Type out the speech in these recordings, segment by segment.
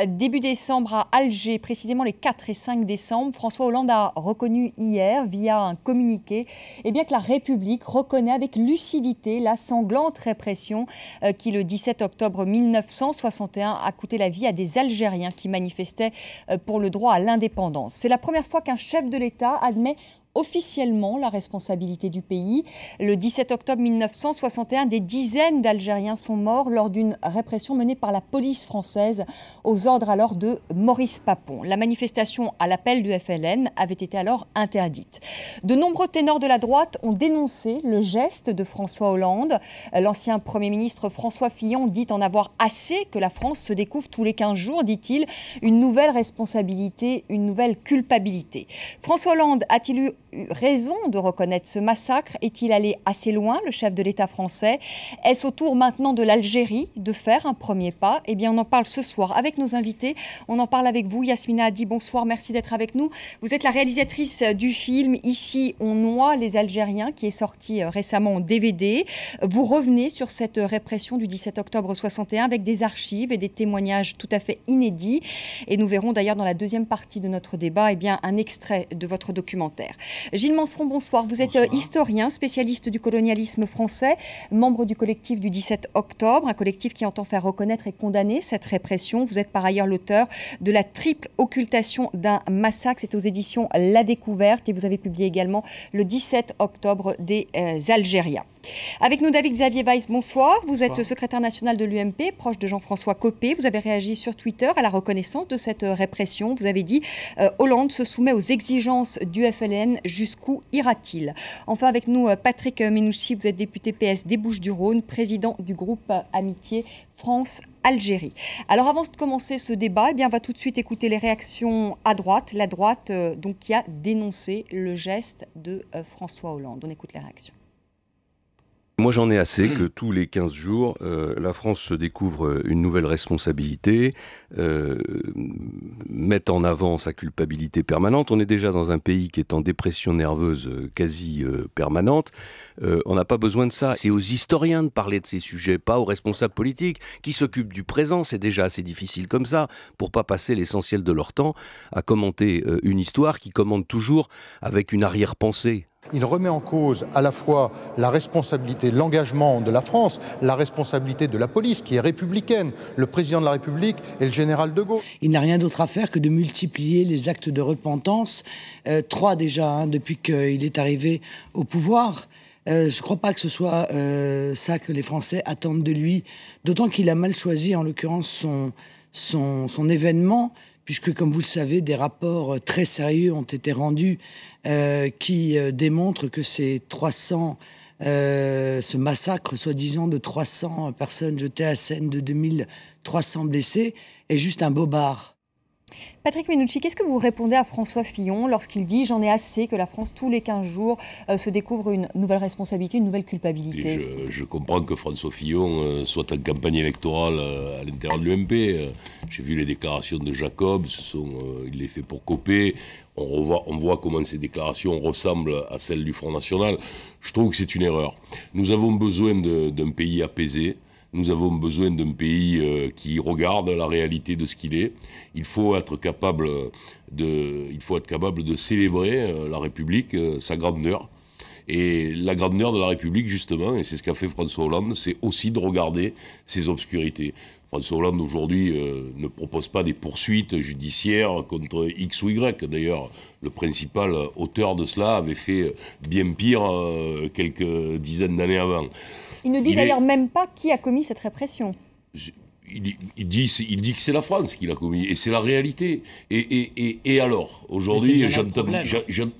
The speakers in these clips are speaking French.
Début décembre à Alger, précisément les 4 et 5 décembre, François Hollande a reconnu hier, via un communiqué, que la République reconnaît avec lucidité la sanglante répression qui, le 17 octobre 1961, a coûté la vie à des Algériens qui manifestaient pour le droit à l'indépendance. C'est la première fois qu'un chef de l'État admet officiellement la responsabilité du pays. Le 17 octobre 1961, des dizaines d'Algériens sont morts lors d'une répression menée par la police française aux ordres alors de Maurice Papon. La manifestation à l'appel du FLN avait été alors interdite. De nombreux ténors de la droite ont dénoncé le geste de François Hollande. L'ancien Premier ministre François Fillon dit en avoir assez que la France se découvre tous les 15 jours, dit-il, une nouvelle responsabilité, une nouvelle culpabilité. François Hollande a-t-il eu raison de reconnaître ce massacre? Est-il allé assez loin, le chef de l'État français? Est-ce au tour maintenant de l'Algérie de faire un premier pas? Eh bien, on en parle ce soir avec nos invités. On en parle avec vous, Yasmina Haddy. Bonsoir, merci d'être avec nous. Vous êtes la réalisatrice du film « Ici, on noie les Algériens » qui est sorti récemment en DVD. Vous revenez sur cette répression du 17 octobre 61 avec des archives et des témoignages tout à fait inédits. Et nous verrons d'ailleurs dans la deuxième partie de notre débat un extrait de votre documentaire. Gilles Manseron, bonsoir. Vous êtes historien, spécialiste du colonialisme français, membre du collectif du 17 octobre, un collectif qui entend faire reconnaître et condamner cette répression. Vous êtes par ailleurs l'auteur de La triple occultation d'un massacre. C'est aux éditions La Découverte et vous avez publié également le 17 octobre des Algériens. Avec nous, David Xavier Weiss, bonsoir. Vous êtes secrétaire national de l'UMP, proche de Jean-François Copé. Vous avez réagi sur Twitter à la reconnaissance de cette répression. Vous avez dit Hollande se soumet aux exigences du FLN. Jusqu'où ira-t-il? Enfin, avec nous, Patrick Mennoussi, vous êtes député PS des Bouches-du-Rhône, président du groupe Amitié France-Algérie. Alors, avant de commencer ce débat, on va tout de suite écouter les réactions à droite. La droite qui a dénoncé le geste de François Hollande. On écoute les réactions. Moi, j'en ai assez que tous les 15 jours, la France se découvre une nouvelle responsabilité, mette en avant sa culpabilité permanente. On est déjà dans un pays qui est en dépression nerveuse quasi permanente. On n'a pas besoin de ça. C'est aux historiens de parler de ces sujets, pas aux responsables politiques qui s'occupent du présent. C'est déjà assez difficile comme ça, pour pas passer l'essentiel de leur temps à commenter une histoire qui commande toujours avec une arrière-pensée. Il remet en cause à la fois la responsabilité, l'engagement de la France, la responsabilité de la police qui est républicaine, le président de la République et le général de Gaulle. Il n'a rien d'autre à faire que de multiplier les actes de repentance, 3 déjà, depuis qu'il est arrivé au pouvoir. Je ne crois pas que ce soit ça que les Français attendent de lui, d'autant qu'il a mal choisi en l'occurrence son événement, puisque, comme vous le savez, des rapports très sérieux ont été rendus qui démontrent que ce massacre, soi-disant, de 300 personnes jetées à Seine, de 2300 blessés, est juste un bobard. Patrick Mennoussi, qu'est-ce que vous répondez à François Fillon lorsqu'il dit « J'en ai assez que la France, tous les 15 jours, se découvre une nouvelle responsabilité, une nouvelle culpabilité ». Je comprends que François Fillon soit en campagne électorale à l'intérieur de l'UMP. J'ai vu les déclarations de Jacob, il les fait pour Copé. On voit comment ces déclarations ressemblent à celles du Front National. Je trouve que c'est une erreur. Nous avons besoin d'un pays apaisé. Nous avons besoin d'un pays qui regarde la réalité de ce qu'il est. Il faut être capable de célébrer la République, sa grandeur. Et la grandeur de la République, justement, et c'est ce qu'a fait François Hollande, c'est aussi de regarder ses obscurités. François Hollande, aujourd'hui, ne propose pas des poursuites judiciaires contre X ou Y. D'ailleurs, le principal auteur de cela avait fait bien pire quelques dizaines d'années avant. Il ne dit d'ailleurs même pas qui a commis cette répression. Il dit que c'est la France qui l'a commis, et c'est la réalité. Et alors, aujourd'hui,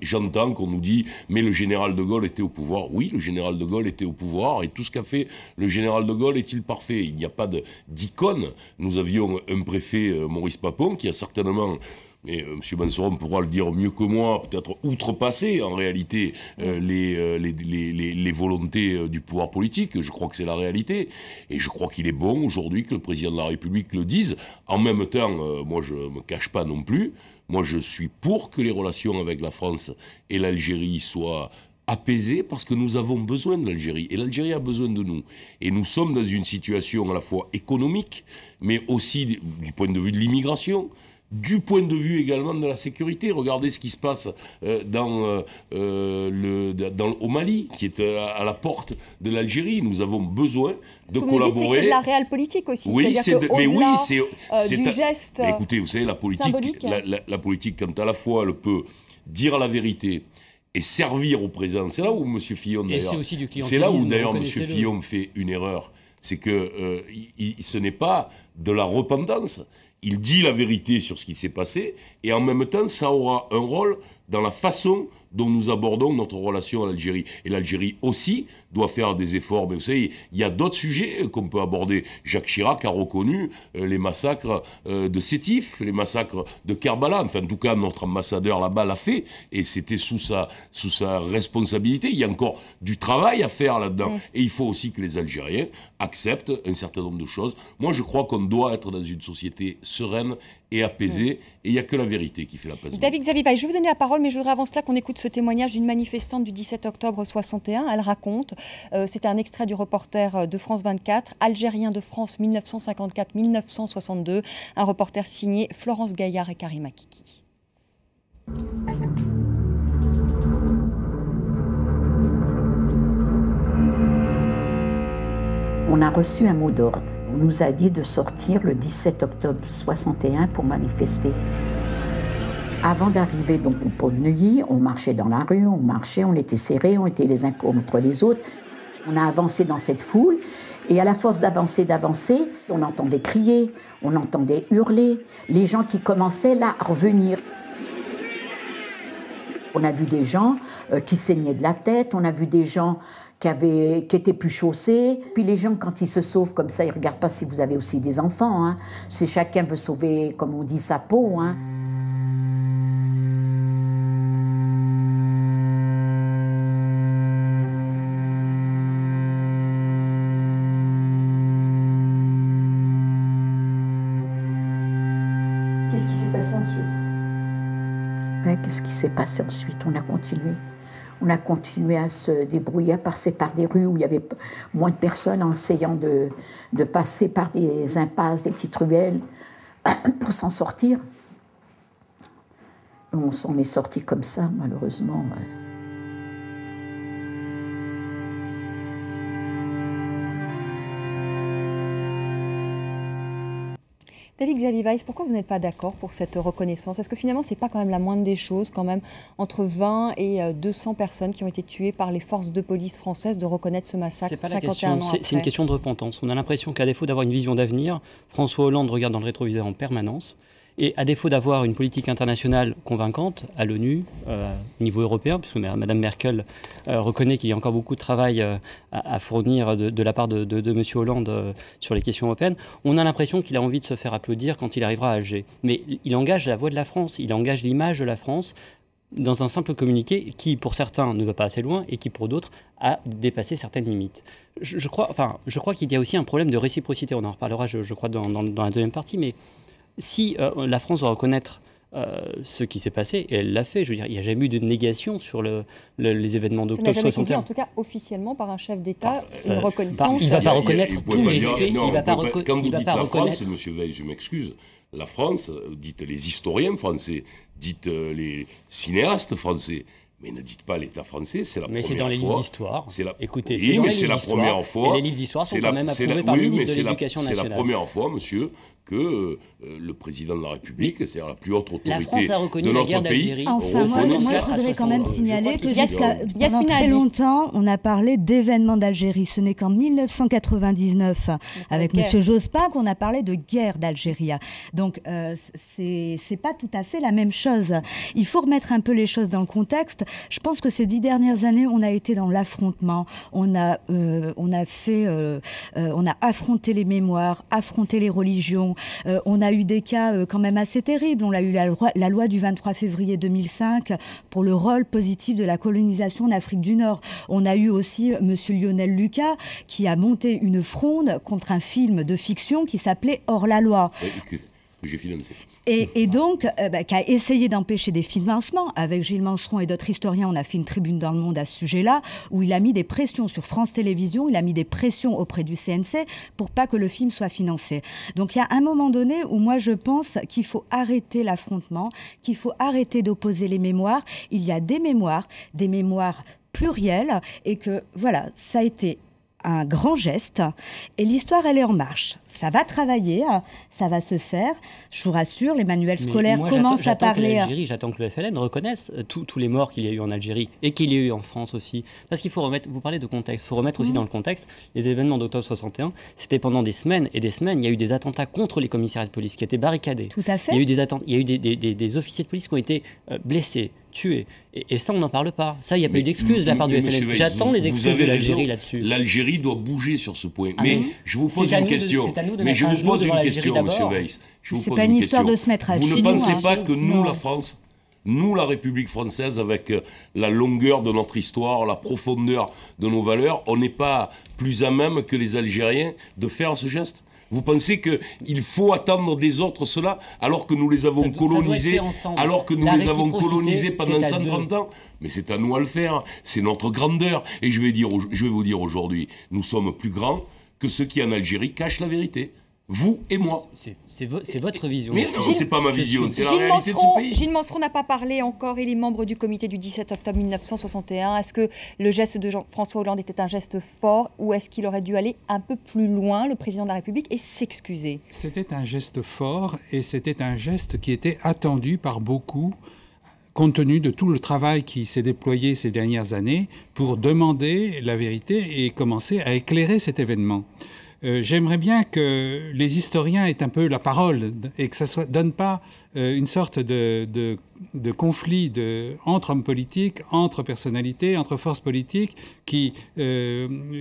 j'entends qu'on nous dit « mais le général de Gaulle était au pouvoir ». Oui, le général de Gaulle était au pouvoir, et tout ce qu'a fait le général de Gaulle est-il parfait? Il n'y a pas d'icône. Nous avions un préfet, Maurice Papon, qui a certainement... Et M. Manseron pourra le dire mieux que moi, peut-être outrepasser en réalité les volontés du pouvoir politique. Je crois que c'est la réalité. Et je crois qu'il est bon aujourd'hui que le président de la République le dise. En même temps, moi je ne me cache pas non plus. Moi je suis pour que les relations avec la France et l'Algérie soient apaisée, parce que nous avons besoin de l'Algérie, et l'Algérie a besoin de nous. Et nous sommes dans une situation à la fois économique, mais aussi du point de vue de l'immigration, du point de vue également de la sécurité. Regardez ce qui se passe au Mali, qui est à la porte de l'Algérie. Nous avons besoin de collaborer. C'est de la réelle politique aussi. Oui, c'est du geste. Mais écoutez, vous savez, la politique, la politique, quand à la fois elle peut dire la vérité et servir au présent, c'est là où M. Fillon, d'ailleurs, c'est là où d'ailleurs M. Fillon fait une erreur, c'est que ce n'est pas de la repentance. Il dit la vérité sur ce qui s'est passé, et en même temps, ça aura un rôle dans la façon dont nous abordons notre relation à l'Algérie. Et l'Algérie aussi doit faire des efforts. Mais vous savez, il y a d'autres sujets qu'on peut aborder. Jacques Chirac a reconnu les massacres de Sétif, les massacres de Kerbala. Enfin, en tout cas, notre ambassadeur là-bas l'a fait, et c'était sous sa responsabilité. Il y a encore du travail à faire là-dedans. Et il faut aussi que les Algériens acceptent un certain nombre de choses. Moi, je crois qu'on doit être dans une société sereine et apaisée, et il n'y a que la vérité qui fait l'apaisement. David Xavier, je vais vous donner la parole, mais je voudrais avant cela qu'on écoute ce témoignage d'une manifestante du 17 octobre 61. Elle raconte, c'est un extrait du reporter de France 24, Algérien de France 1954-1962, un reporter signé Florence Gaillard et Karima Kiki. On a reçu un mot d'ordre. On nous a dit de sortir le 17 octobre 61 pour manifester. Avant d'arriver donc au pôle Neuilly, on marchait dans la rue, on était serrés, on était les uns contre les autres. On a avancé dans cette foule, et à la force d'avancer, on entendait crier, on entendait hurler, les gens qui commençaient là à revenir. On a vu des gens qui saignaient de la tête, on a vu des gens qui étaient plus chaussés. Puis les gens, quand ils se sauvent comme ça, ils ne regardent pas si vous avez aussi des enfants. Hein. C'est chacun veut sauver, comme on dit, sa peau. Hein. Qu'est-ce qui s'est passé ensuite ? Qu'est-ce qui s'est passé ensuite ? On a continué. On a continué à se débrouiller, à passer par des rues où il y avait moins de personnes, en essayant de passer par des impasses, des petites ruelles, pour s'en sortir. On s'en est sorti comme ça, malheureusement. David Xavier Weiss, pourquoi vous n'êtes pas d'accord pour cette reconnaissance? Est-ce que finalement, ce n'est pas quand même la moindre des choses, quand même, entre 20 et 200 personnes qui ont été tuées par les forces de police françaises, de reconnaître ce massacre 51 ans après? C'est une question de repentance. On a l'impression qu'à défaut d'avoir une vision d'avenir, François Hollande regarde dans le rétroviseur en permanence. Et à défaut d'avoir une politique internationale convaincante à l'ONU, au niveau européen, puisque Mme Merkel reconnaît qu'il y a encore beaucoup de travail à fournir de la part de M. Hollande sur les questions européennes, on a l'impression qu'il a envie de se faire applaudir quand il arrivera à Alger. Mais il engage la voix de la France, il engage l'image de la France dans un simple communiqué qui, pour certains, ne va pas assez loin et qui, pour d'autres, a dépassé certaines limites. Je crois qu'il y a aussi un problème de réciprocité. On en reparlera, je crois, dans la deuxième partie, mais si la France doit reconnaître ce qui s'est passé, et elle l'a fait, je veux dire, il n'y a jamais eu de négation sur les événements d'octobre 61. Ça n'a jamais été dit, en tout cas officiellement, par un chef d'État, une reconnaissance. Il ne va pas reconnaître tous les faits. Quand vous dites la France, M. Veil, je m'excuse, la France, dites les historiens français, dites les cinéastes français, mais ne dites pas l'État français, c'est la première fois. Mais c'est dans les livres d'histoire. Écoutez, oui, mais c'est la première fois. Et les livres d'histoire sont quand même approuvés par le ministre de l'Éducation nationale. C'est la première fois, monsieur, que le président de la République, c'est-à-dire la plus haute autorité la France a reconnu de la notre guerre pays. d'Algérie. Enfin, moi je voudrais quand même signaler que pendant très longtemps, on a parlé d'événements d'Algérie. Ce n'est qu'en 1999, avec M. Jospin, qu'on a parlé de guerre d'Algérie. Donc, c'est pas tout à fait la même chose. Il faut remettre un peu les choses dans le contexte. Je pense que ces 10 dernières années, on a été dans l'affrontement. On a affronté les mémoires, affronté les religions. On a eu des cas quand même assez terribles. On a eu la loi du 23 février 2005 pour le rôle positif de la colonisation en Afrique du Nord. On a eu aussi M. Lionel Lucas qui a monté une fronde contre un film de fiction qui s'appelait Hors la loi. que j'ai financé. Et donc, qui a essayé d'empêcher des financements. Avec Gilles Manseron et d'autres historiens, on a fait une tribune dans Le Monde à ce sujet-là, où il a mis des pressions sur France Télévisions, il a mis des pressions auprès du CNC pour pas que le film soit financé. Donc il y a un moment donné où moi je pense qu'il faut arrêter l'affrontement, qu'il faut arrêter d'opposer les mémoires. Il y a des mémoires plurielles, et que voilà, ça a été un grand geste, et l'histoire, elle est en marche. Ça va travailler, ça va se faire. Je vous rassure, les manuels scolaires commencent à parler. J'attends que le FLN reconnaisse tous les morts qu'il y a eu en Algérie et qu'il y a eu en France aussi. Parce qu'il faut remettre, vous parlez de contexte, il faut remettre aussi dans le contexte les événements d'octobre 61. C'était pendant des semaines et des semaines, il y a eu des attentats contre les commissariats de police qui étaient barricadés. Tout à fait. Il y a eu des officiers de police qui ont été blessés, tués. Et ça, on n'en parle pas. Ça, il n'y a pas eu d'excuses de la part du FLN. J'attends les excuses de l'Algérie là-dessus. L'Algérie doit bouger sur ce point. Mais je vous pose une question. Mais je vous pose une question, monsieur Weiss. C'est pas une histoire de se mettre à Vous ne pensez pas que nous, la France, nous, la République française, avec la longueur de notre histoire, la profondeur de nos valeurs, on n'est pas plus à même que les Algériens de faire ce geste ? Vous pensez qu'il faut attendre des autres cela, alors que nous les avons colonisés, pendant 130 ans? Mais c'est à nous à le faire, c'est notre grandeur. Et je vais vous dire aujourd'hui, nous sommes plus grands que ceux qui en Algérie cachent la vérité. Vous et moi. C'est votre vision. Mais non, c'est pas ma vision, c'est la réalité de ce pays. Gilles Manseron n'a pas parlé encore, il est membre du comité du 17 octobre 1961. Est-ce que le geste de François Hollande était un geste fort, ou est-ce qu'il aurait dû aller un peu plus loin, le président de la République, et s'excuser? C'était un geste fort, et c'était un geste qui était attendu par beaucoup, compte tenu de tout le travail qui s'est déployé ces dernières années pour demander la vérité et commencer à éclairer cet événement. J'aimerais bien que les historiens aient un peu la parole et que ça ne donne pas une sorte de conflit entre hommes politiques, entre personnalités, entre forces politiques, qui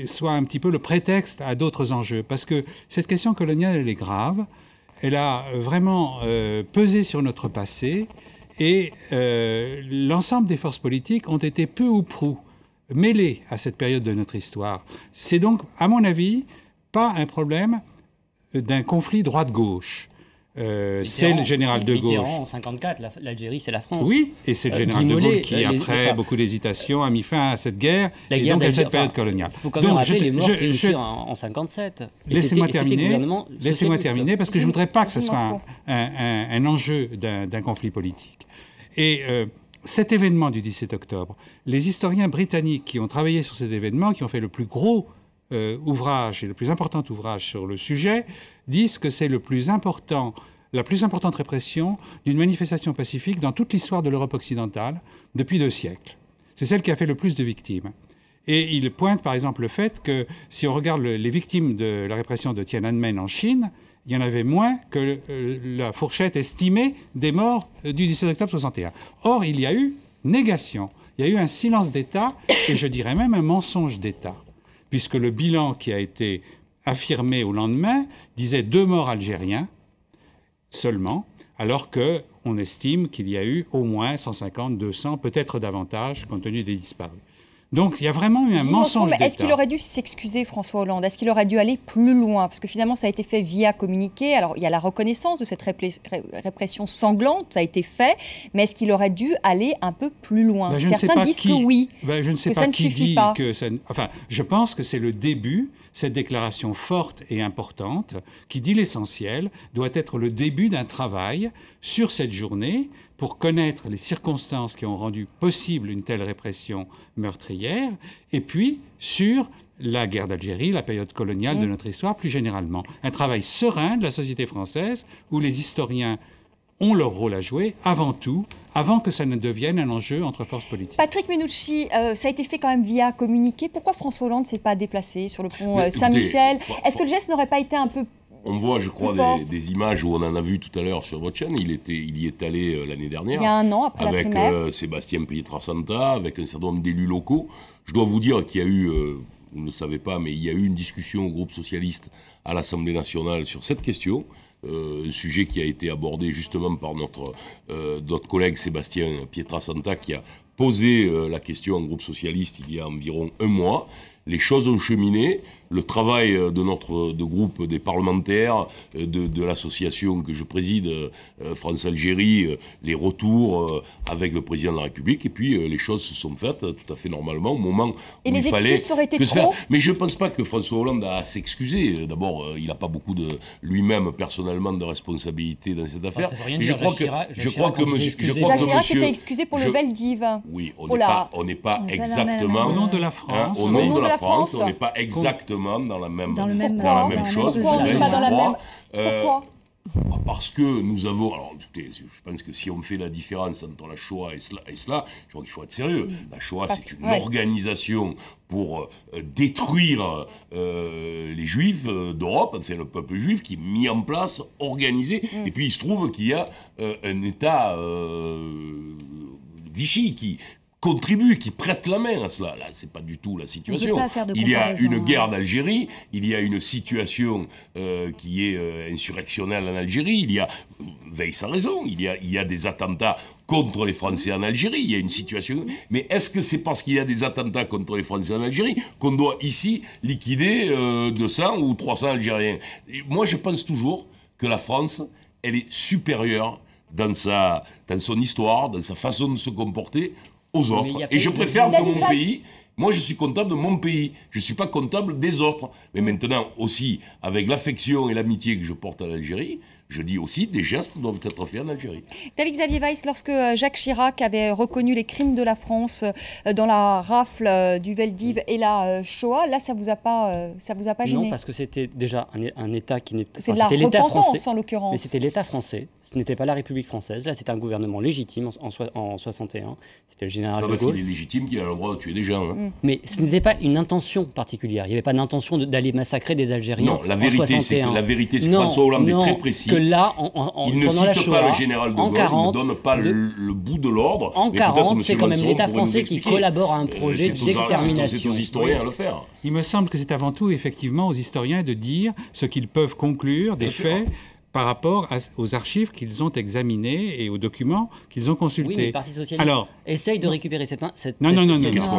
soit un petit peu le prétexte à d'autres enjeux. Parce que cette question coloniale, elle est grave, elle a vraiment pesé sur notre passé, et l'ensemble des forces politiques ont été peu ou prou mêlées à cette période de notre histoire. C'est donc, à mon avis, pas un problème d'un conflit droite-gauche. C'est le général de Gaulle. Mitterrand, en 1954, l'Algérie, c'est la France. Oui, et c'est le général de Gaulle qui, après beaucoup d'hésitation, a mis fin à cette guerre et donc à cette période coloniale. Il faut quand même rappeler les morts qu'il y a eu en 1957. Laissez-moi terminer, parce que je ne voudrais pas que ce soit un enjeu d'un conflit politique. Et cet événement du 17 octobre, les historiens britanniques qui ont travaillé sur cet événement, qui ont fait le plus gros ouvrage et le plus important ouvrage sur le sujet, disent que c'est la plus importante répression d'une manifestation pacifique dans toute l'histoire de l'Europe occidentale depuis 2 siècles. C'est celle qui a fait le plus de victimes. Et ils pointent par exemple le fait que si on regarde les victimes de la répression de Tiananmen en Chine, il y en avait moins que la fourchette estimée des morts du 17 octobre 61. Or, il y a eu négation, il y a eu un silence d'État, et je dirais même un mensonge d'État, puisque le bilan qui a été affirmé au lendemain disait 2 morts algériens seulement, alors qu'on estime qu'il y a eu au moins 150, 200, peut-être davantage, compte tenu des disparus. Donc il y a vraiment eu un mensonge d'État. Est-ce qu'il aurait dû s'excuser, François Hollande? Est-ce qu'il aurait dû aller plus loin? Parce que finalement, ça a été fait via communiqué. Alors, il y a la reconnaissance de cette répression sanglante, ça a été fait. Mais est-ce qu'il aurait dû aller un peu plus loin? Certains disent que oui, je ne sais que pas ça ne qui suffit dit pas. Que ça... Enfin, je pense que c'est le début, cette déclaration forte et importante, qui dit l'essentiel, doit être le début d'un travail sur cette journée pour connaître les circonstances qui ont rendu possible une telle répression meurtrière, et puis sur la guerre d'Algérie, la période coloniale de notre histoire plus généralement. Un travail serein de la société française où les historiens ont leur rôle à jouer avant tout, avant que ça ne devienne un enjeu entre forces politiques. Patrick Mennucci, ça a été fait quand même via communiqué. Pourquoi François Hollande ne s'est pas déplacé sur le pont Saint-Michel? Est-ce que le geste n'aurait pas été un peu... On voit, je crois, des images où on en a vu tout à l'heure sur votre chaîne. Il y est allé l'année dernière. Il y a 1 an, après la primaire. Avec Sébastien Pietrasanta, avec un certain nombre d'élus locaux. Je dois vous dire qu'il y a eu, vous ne le savez pas, mais il y a eu une discussion au groupe socialiste à l'Assemblée nationale sur cette question. Un sujet qui a été abordé justement par notre collègue Sébastien Pietrasanta, qui a posé la question en groupe socialiste il y a environ 1 mois. Les choses ont cheminé. le travail de groupe des parlementaires, de l'association que je préside, France-Algérie, les retours avec le président de la République, et puis les choses se sont faites tout à fait normalement au moment où il fallait. Et les excuses auraient été trop. Mais je ne pense pas que François Hollande a à s'excuser. D'abord, il n'a pas beaucoup lui-même personnellement de responsabilité dans cette affaire. Je crois que Jacques Chirac s'était excusé pour le Veldiv. Oui, on n'est pas exactement au nom de la France. Au nom de la France, on n'est pas exactement dans la même chose. Pourquoi on n'est pas dans la même? Pourquoi? Parce que nous avons... Alors, écoutez, je pense que si on fait la différence entre la Shoah et cela, je crois qu'il faut être sérieux. La Shoah, c'est une organisation pour détruire les Juifs d'Europe, enfin le peuple juif, qui est mis en place, organisé. Et puis il se trouve qu'il y a un État Vichy qui contribue, qui prête la main à cela. Là, c'est pas du tout la situation. Il y a une guerre d'Algérie, il y a une situation qui est insurrectionnelle en Algérie, il y a, Weiss a raison, il y a des attentats contre les Français en Algérie, il y a une situation... Mais est-ce que c'est parce qu'il y a des attentats contre les Français en Algérie qu'on doit ici liquider 200 ou 300 Algériens? Et moi, je pense toujours que la France, elle est supérieure dans son histoire, dans sa façon de se comporter aux autres. Et je préfère que mon pays... Moi, je suis comptable de mon pays. Je ne suis pas comptable des autres. Mais maintenant, aussi, avec l'affection et l'amitié que je porte à l'Algérie, je dis aussi des gestes doivent être faits en Algérie. David-Xavier Weiss, lorsque Jacques Chirac avait reconnu les crimes de la France dans la rafle du Veldiv et la Shoah, là, ça vous a pas gêné? Non, parce que c'était déjà un État qui n'est... C'est de la repentance, en l'occurrence. Mais c'était l'État français. Ce n'était pas la République française. Là, c'était un gouvernement légitime en 61. C'était le général de Gaulle. Parce qu'il est légitime qu'il a le droit de tuer des gens. Hein. Mais ce n'était pas une intention particulière. Il n'y avait pas d'intention d'aller massacrer des Algériens. Non, la vérité, c'est que François Hollande est très précis. Que là, il ne cite pas le général de Gaulle, il ne donne pas le bout de l'ordre. En 40, c'est quand même l'État français qui collabore à un projet d'extermination. C'est aux historiens à le faire. Il me semble que c'est avant tout, effectivement, aux historiens de dire ce qu'ils peuvent conclure des faits par rapport aux archives qu'ils ont examinées et aux documents qu'ils ont consultés. Oui, mais le Parti socialiste essaye de récupérer cette... Non.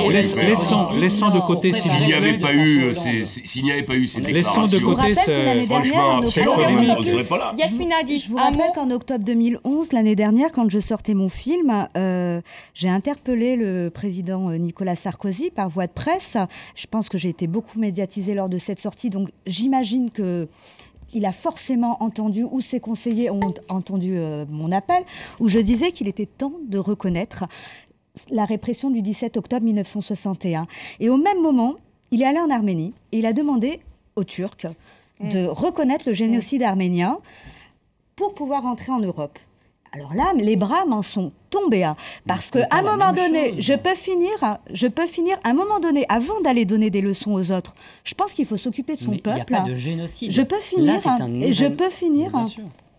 Laissons de côté... S'il n'y avait pas eu ces déclarations... Laissons de côté franchement, on ne serait pas là. Yasmina dit... Je vous rappelle qu'en octobre 2011, l'année dernière, quand je sortais mon film, j'ai interpellé le président Nicolas Sarkozy par voie de presse. Je pense que j'ai été beaucoup médiatisée lors de cette sortie, donc j'imagine que... il a forcément entendu, ou ses conseillers ont entendu mon appel, où je disais qu'il était temps de reconnaître la répression du 17 octobre 1961. Et au même moment, il est allé en Arménie et il a demandé aux Turcs de reconnaître le génocide arménien pour pouvoir entrer en Europe. Alors là, les bras m'en sont tombés. Parce qu'à un moment donné, je peux finir, à un moment donné, avant d'aller donner des leçons aux autres, je pense qu'il faut s'occuper de son peuple. Il n'y a pas de génocide. Je peux finir.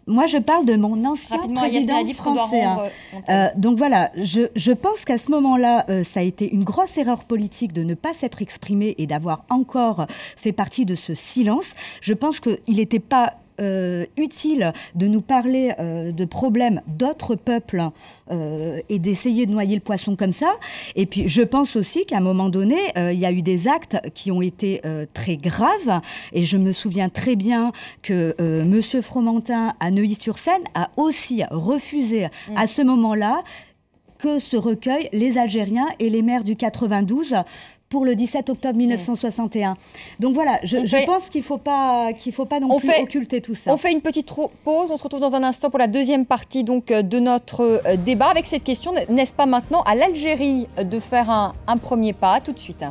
Moi, je parle de mon ancien président français. Donc voilà, je pense qu'à ce moment-là, ça a été une grosse erreur politique de ne pas s'être exprimé et d'avoir encore fait partie de ce silence. Je pense qu'il n'était pas... utile de nous parler de problèmes d'autres peuples et d'essayer de noyer le poisson comme ça. Et puis, je pense aussi qu'à un moment donné, il y a eu des actes qui ont été très graves. Et je me souviens très bien que M. Fromentin, à Neuilly-sur-Seine, a aussi refusé à ce moment-là que se recueillent les Algériens et les maires du 92 pour le 17 octobre 1961. Donc voilà, je pense qu'il ne faut pas non plus occulter tout ça. On fait une petite pause, on se retrouve dans un instant pour la deuxième partie donc, de notre débat avec cette question, n'est-ce pas maintenant à l'Algérie de faire un premier pas? Tout de suite.